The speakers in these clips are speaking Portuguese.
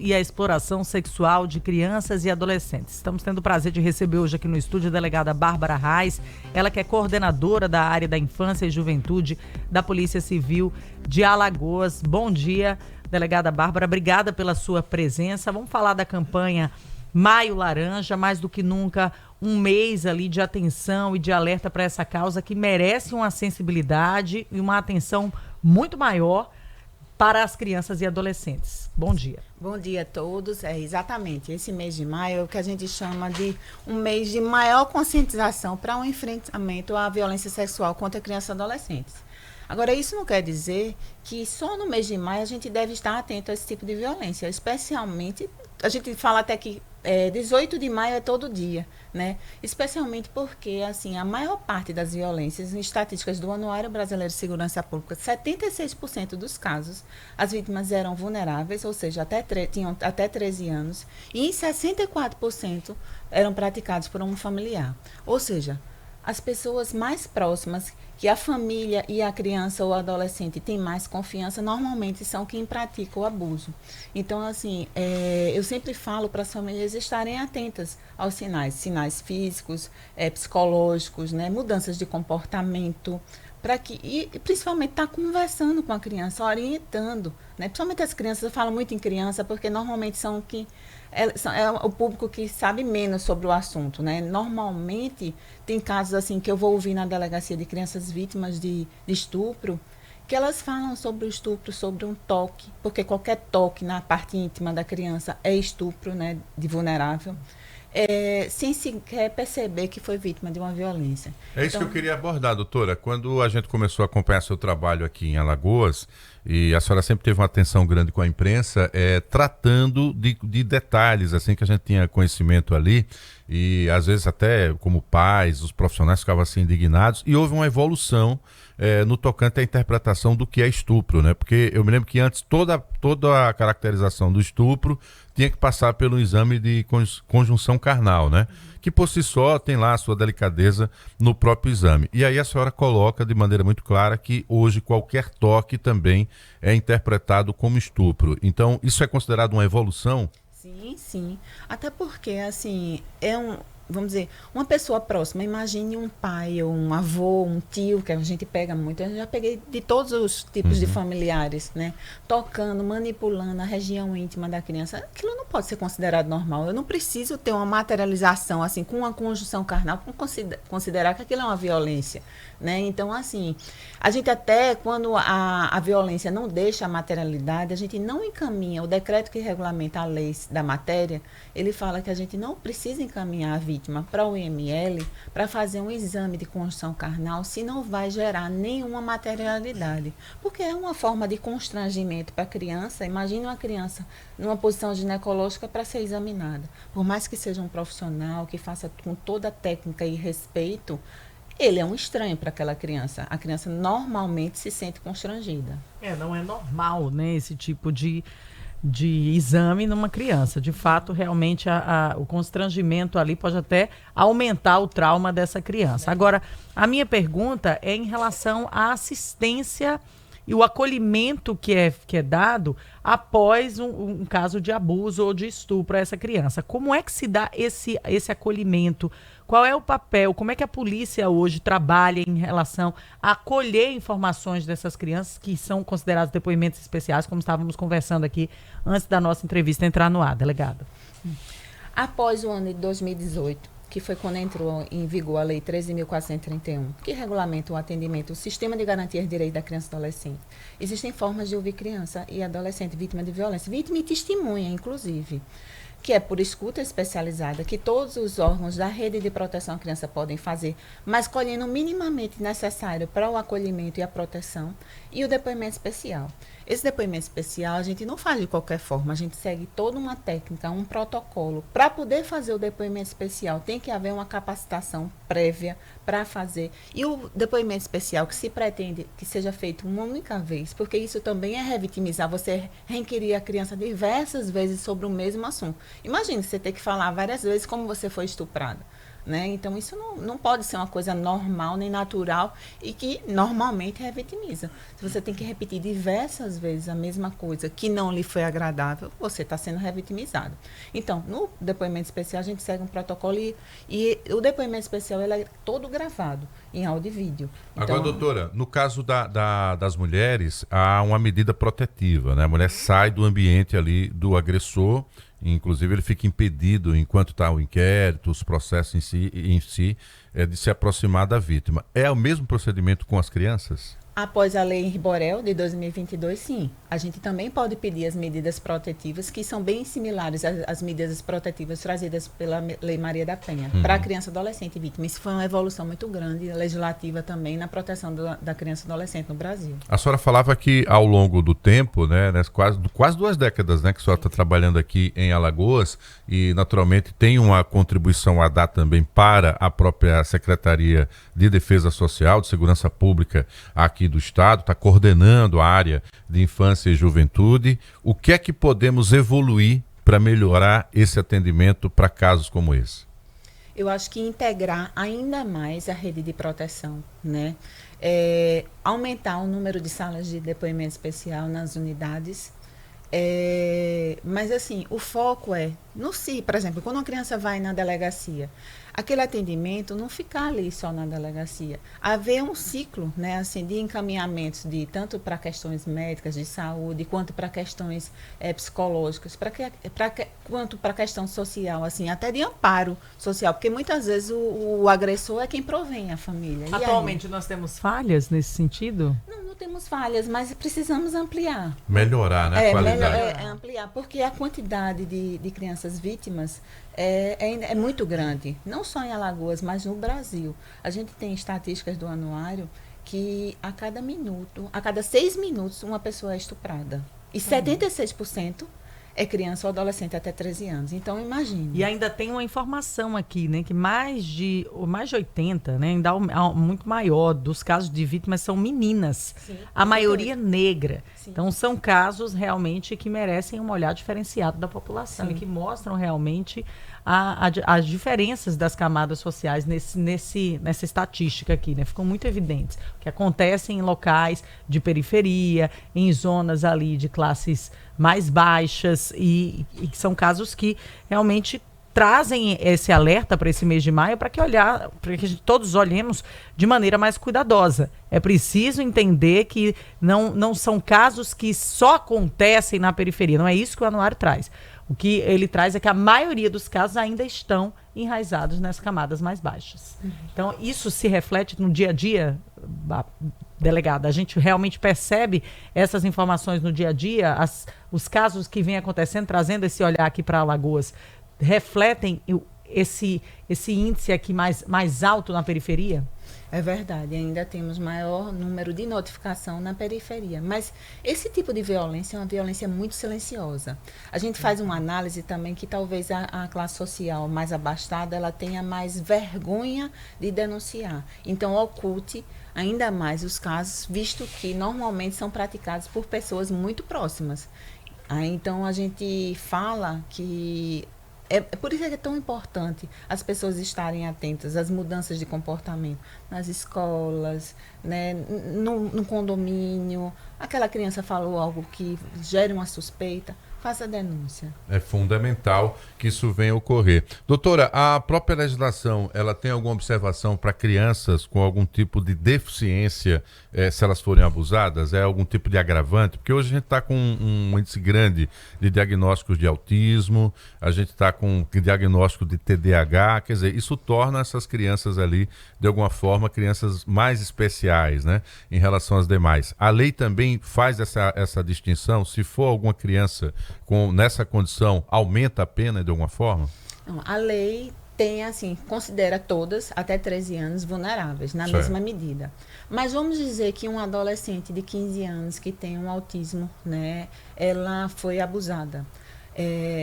e a exploração sexual de crianças e adolescentes. Estamos tendo o prazer de receber hoje aqui no estúdio a delegada Bárbara Reis, ela que é coordenadora da área da infância e juventude da Polícia Civil de Alagoas. Bom dia, delegada Bárbara, obrigada pela sua presença. Vamos falar da campanha Maio Laranja, mais do que nunca um mês ali de atenção e de alerta para essa causa que merece uma sensibilidade e uma atenção muito maior para as crianças e adolescentes. Bom dia. Bom dia a todos. Exatamente, esse mês de maio é o que a gente chama de um mês de maior conscientização para um enfrentamento à violência sexual contra crianças e adolescentes. Agora, isso não quer dizer que só no mês de maio a gente deve estar atento a esse tipo de violência, especialmente, a gente fala até que 18 de maio é todo dia, né? Especialmente porque, assim, a maior parte das violências, em estatísticas do Anuário Brasileiro de Segurança Pública, 76% dos casos, as vítimas eram vulneráveis, ou seja, tinham até 13 anos, e em 64% eram praticados por um familiar. Ou seja, as pessoas mais próximas, que a família e a criança ou o adolescente têm mais confiança, normalmente são quem pratica o abuso. Então, assim, eu sempre falo para as famílias estarem atentas aos sinais físicos, psicológicos, né, mudanças de comportamento, e principalmente estar conversando com a criança, orientando, né? Principalmente as crianças, eu falo muito em criança, porque normalmente são o público que sabe menos sobre o assunto, né? Normalmente tem casos assim que eu vou ouvir na delegacia de crianças vítimas de estupro, que elas falam sobre o estupro, sobre um toque, porque qualquer toque na parte íntima da criança é estupro, né, de vulnerável. Sem sequer perceber que foi vítima de uma violência. É isso que eu queria abordar, doutora. Quando a gente começou a acompanhar seu trabalho aqui em Alagoas, e a senhora sempre teve uma atenção grande com a imprensa, tratando de detalhes, assim, que a gente tinha conhecimento ali, e às vezes até como pais, os profissionais ficavam assim indignados, e houve uma evolução no tocante à interpretação do que é estupro, né? Porque eu me lembro que antes toda a caracterização do estupro tinha que passar pelo exame de conjunção carnal, né? Que por si só tem lá a sua delicadeza no próprio exame. E aí a senhora coloca de maneira muito clara que hoje qualquer toque também é interpretado como estupro. Então, isso é considerado uma evolução? Sim, sim. Até porque, assim, vamos dizer, uma pessoa próxima, imagine um pai, ou um avô, um tio, que a gente pega muito, eu já peguei de todos os tipos de familiares, né? Tocando, manipulando a região íntima da criança. Aquilo não pode ser considerado normal. Eu não preciso ter uma materialização, assim, com uma conjunção carnal, para considerar que aquilo é uma violência, né? Então, assim, a gente até, quando a violência não deixa a materialidade, a gente não encaminha o decreto que regulamenta a lei da matéria, ele fala que a gente não precisa encaminhar a vítima para o IML para fazer um exame de conjunção carnal se não vai gerar nenhuma materialidade. Porque é uma forma de constrangimento para a criança. Imagine uma criança numa posição ginecológica para ser examinada. Por mais que seja um profissional, que faça com toda a técnica e respeito, ele é um estranho para aquela criança. A criança normalmente se sente constrangida. Não é normal, né, esse tipo de exame numa criança. De fato, realmente, o constrangimento ali pode até aumentar o trauma dessa criança. Agora, a minha pergunta é em relação à assistência e o acolhimento que é dado após um caso de abuso ou de estupro a essa criança. Como é que se dá esse acolhimento? Qual é o papel? Como é que a polícia hoje trabalha em relação a acolher informações dessas crianças que são consideradas depoimentos especiais, como estávamos conversando aqui antes da nossa entrevista entrar no ar, delegada? Após o ano de 2018, que foi quando entrou em vigor a Lei 13.431, que regulamenta o atendimento, o Sistema de Garantias de Direitos da Criança e Adolescente, existem formas de ouvir criança e adolescente vítima de violência, vítima e testemunha, inclusive, que é por escuta especializada, que todos os órgãos da rede de proteção à criança podem fazer, mas colhendo o minimamente necessário para o acolhimento e a proteção, e o depoimento especial. Esse depoimento especial a gente não faz de qualquer forma, a gente segue toda uma técnica, um protocolo. Para poder fazer o depoimento especial, tem que haver uma capacitação prévia para fazer. E o depoimento especial que se pretende que seja feito uma única vez, porque isso também é revitimizar, você requerir a criança diversas vezes sobre o mesmo assunto. Imagine você ter que falar várias vezes como você foi estuprada. né? Então, isso não pode ser uma coisa normal nem natural e que normalmente revitimiza. Se você tem que repetir diversas vezes a mesma coisa que não lhe foi agradável, você está sendo revitimizado. Então, no depoimento especial, a gente segue um protocolo e o depoimento especial ele é todo gravado em áudio e vídeo. Então, agora, doutora, no caso das mulheres, há uma medida protetiva, né? A mulher sai do ambiente ali do agressor, inclusive ele fica impedido, enquanto está o inquérito, os processos em si de se aproximar da vítima. É o mesmo procedimento com as crianças? após a Lei Henri Borel, de 2022, sim. A gente também pode pedir as medidas protetivas, que são bem similares às medidas protetivas trazidas pela Lei Maria da Penha, para a criança, adolescente e vítima. Isso foi uma evolução muito grande, legislativa também, na proteção da criança e adolescente no Brasil. A senhora falava que ao longo do tempo, né, quase 2 décadas, né, que a senhora está trabalhando aqui em Alagoas, e naturalmente tem uma contribuição a dar também para a própria Secretaria de Defesa Social, de Segurança Pública aqui do Estado, está coordenando a área de infância e juventude. O que é que podemos evoluir para melhorar esse atendimento para casos como esse? Eu acho que integrar ainda mais a rede de proteção, né? Aumentar o número de salas de depoimento especial nas unidades. Mas assim, o foco é no si, por exemplo, quando uma criança vai na delegacia, aquele atendimento não ficar ali só na delegacia, haver um ciclo, né, assim, de encaminhamentos tanto para questões médicas de saúde quanto para questões psicológicas, quanto para questão social, assim, até de amparo social, porque muitas vezes o agressor é quem provém a família. Atualmente nós temos falhas nesse sentido? Não temos falhas, mas precisamos ampliar. Melhorar, né, a qualidade. Ampliar, porque a quantidade de crianças vítimas é muito grande, não só em Alagoas, mas no Brasil. A gente tem estatísticas do anuário que a cada 6 minutos, uma pessoa é estuprada. E 76% é criança ou adolescente até 13 anos. Então, imagine. E ainda tem uma informação aqui, né, que mais de 80, né, ainda muito maior dos casos de vítimas são meninas. Sim, a maioria negra. Sim. Então, são casos realmente que merecem um olhar diferenciado da população. Sim. E que mostram realmente as diferenças das camadas sociais nessa estatística aqui, né? Ficam muito evidentes. Que acontecem em locais de periferia, em zonas ali de classes mais baixas e que são casos que realmente trazem esse alerta para esse mês de maio para que todos olhemos de maneira mais cuidadosa. É preciso entender que não são casos que só acontecem na periferia. Não é isso que o anuário traz. O que ele traz é que a maioria dos casos ainda estão enraizados nas camadas mais baixas. Então, isso se reflete no dia a dia, delegada. A gente realmente percebe essas informações no dia a dia, os casos que vêm acontecendo, trazendo esse olhar aqui para Alagoas, refletem esse índice aqui mais alto na periferia? É verdade, ainda temos maior número de notificação na periferia. Mas esse tipo de violência é uma violência muito silenciosa. A gente faz uma análise também que talvez a classe social mais abastada ela tenha mais vergonha de denunciar. Então, oculte ainda mais os casos, visto que normalmente são praticados por pessoas muito próximas. Então, a gente fala que por isso que é tão importante as pessoas estarem atentas às mudanças de comportamento nas escolas, né, no condomínio. Aquela criança falou algo que gere uma suspeita, faça a denúncia. É fundamental que isso venha a ocorrer. Doutora, a própria legislação, ela tem alguma observação para crianças com algum tipo de deficiência, se elas forem abusadas? É algum tipo de agravante? Porque hoje a gente está com um índice grande de diagnósticos de autismo, a gente está com diagnóstico de TDAH, quer dizer, isso torna essas crianças ali, de alguma forma, crianças mais especiais, né, em relação às demais. A lei também faz essa distinção, se for alguma criança nessa condição, aumenta a pena de alguma forma? Não, a lei tem, assim, considera todas até 13 anos vulneráveis, na mesma medida. Mas vamos dizer que um adolescente de 15 anos que tem um autismo, né, ela foi abusada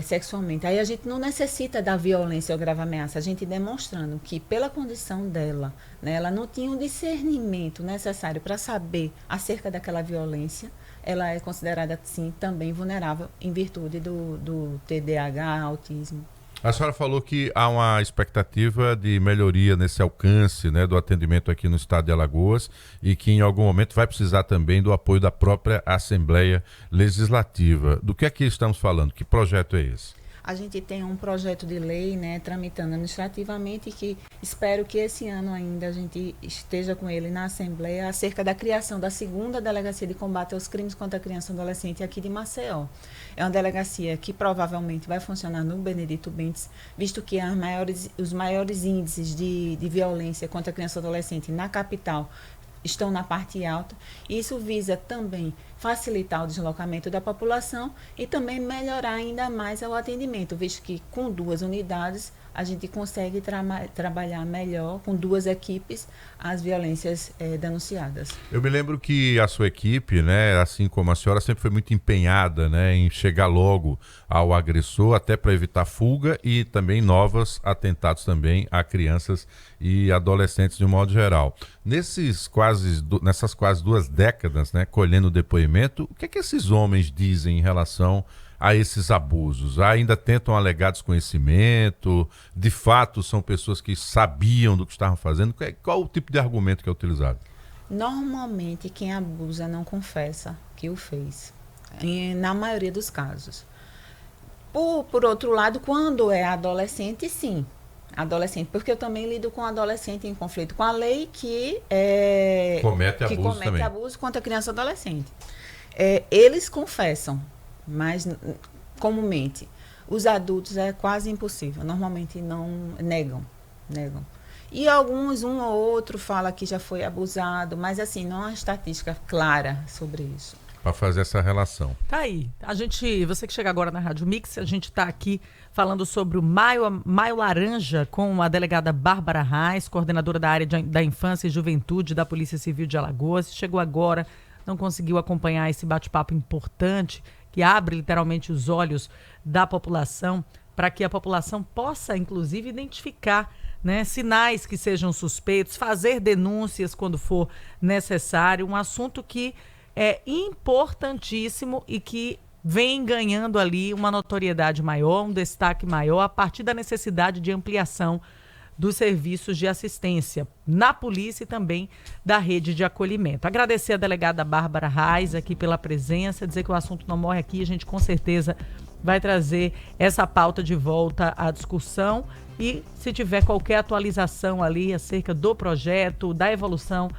sexualmente. Aí a gente não necessita da violência ou grave ameaça, a gente demonstrando que pela condição dela, né, ela não tinha o discernimento necessário para saber acerca daquela violência, ela é considerada, sim, também vulnerável em virtude do TDAH, autismo. A senhora falou que há uma expectativa de melhoria nesse alcance, né, do atendimento aqui no estado de Alagoas e que em algum momento vai precisar também do apoio da própria Assembleia Legislativa. Do que é que estamos falando? Que projeto é esse? A gente tem um projeto de lei, né, tramitando administrativamente, que espero que esse ano ainda a gente esteja com ele na Assembleia, acerca da criação da 2ª Delegacia de Combate aos Crimes contra a Criança e Adolescente aqui de Maceió. É uma delegacia que provavelmente vai funcionar no Benedito Bentes, visto que os maiores índices de violência contra a criança e adolescente na capital estão na parte alta. Isso visa também facilitar o deslocamento da população e também melhorar ainda mais o atendimento, visto que com 2 unidades a gente consegue trabalhar melhor, com 2 equipes, as violências denunciadas. Eu me lembro que a sua equipe, né, assim como a senhora, sempre foi muito empenhada, né, em chegar logo ao agressor, até para evitar fuga e também novos atentados também a crianças e adolescentes de um modo geral. Nessas quase 2 décadas, né, colhendo depoimento, o que é que esses homens dizem em relação a esses abusos? Ainda tentam alegar desconhecimento? De fato, são pessoas que sabiam do que estavam fazendo? Qual o tipo de argumento que é utilizado? Normalmente, quem abusa não confessa que o fez, na maioria dos casos. Por outro lado, quando é adolescente, sim. Adolescente, porque eu também lido com adolescente em conflito com a lei que comete abuso contra criança e adolescente. Eles confessam, mas comumente os adultos é quase impossível, normalmente não negam. E alguns, um ou outro fala que já foi abusado, mas assim, não há uma estatística clara sobre isso. Para fazer essa relação. Tá aí. Você que chega agora na Rádio Mix, a gente está aqui falando sobre o Maio Laranja com a delegada Bárbara Reis, coordenadora da área da Infância e Juventude da Polícia Civil de Alagoas. Chegou agora, não conseguiu acompanhar esse bate-papo importante que abre literalmente os olhos da população para que a população possa, inclusive, identificar, né, sinais que sejam suspeitos, fazer denúncias quando for necessário. Um assunto que é importantíssimo e que vem ganhando ali uma notoriedade maior, um destaque maior, a partir da necessidade de ampliação dos serviços de assistência na polícia e também da rede de acolhimento. Agradecer a delegada Bárbara Reis aqui pela presença, dizer que o assunto não morre aqui, a gente com certeza vai trazer essa pauta de volta à discussão e se tiver qualquer atualização ali acerca do projeto, da evolução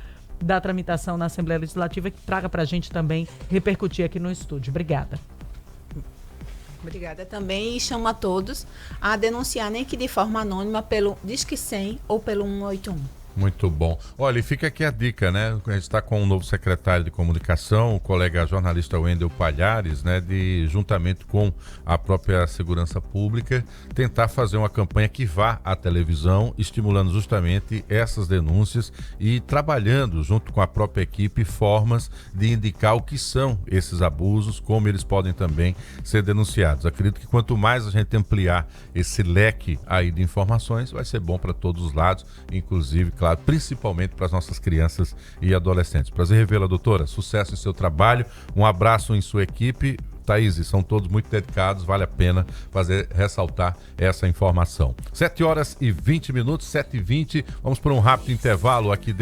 da tramitação na Assembleia Legislativa, que traga para a gente também repercutir aqui no estúdio. Obrigada. Obrigada também e chamo a todos a denunciar, nem que de forma anônima, pelo Disque 100 ou pelo 181. Muito bom. Olha, e fica aqui a dica, né? A gente está com um novo secretário de comunicação, o colega jornalista Wendel Palhares, né? Juntamente com a própria Segurança Pública, tentar fazer uma campanha que vá à televisão, estimulando justamente essas denúncias e trabalhando junto com a própria equipe formas de indicar o que são esses abusos, como eles podem também ser denunciados. Acredito que quanto mais a gente ampliar esse leque aí de informações, vai ser bom para todos os lados, inclusive, claro, principalmente para as nossas crianças e adolescentes. Prazer revê-la, doutora. Sucesso em seu trabalho. Um abraço em sua equipe. Thaís, são todos muito dedicados, vale a pena ressaltar essa informação. 7h20, 7h20, vamos para um rápido intervalo aqui dentro.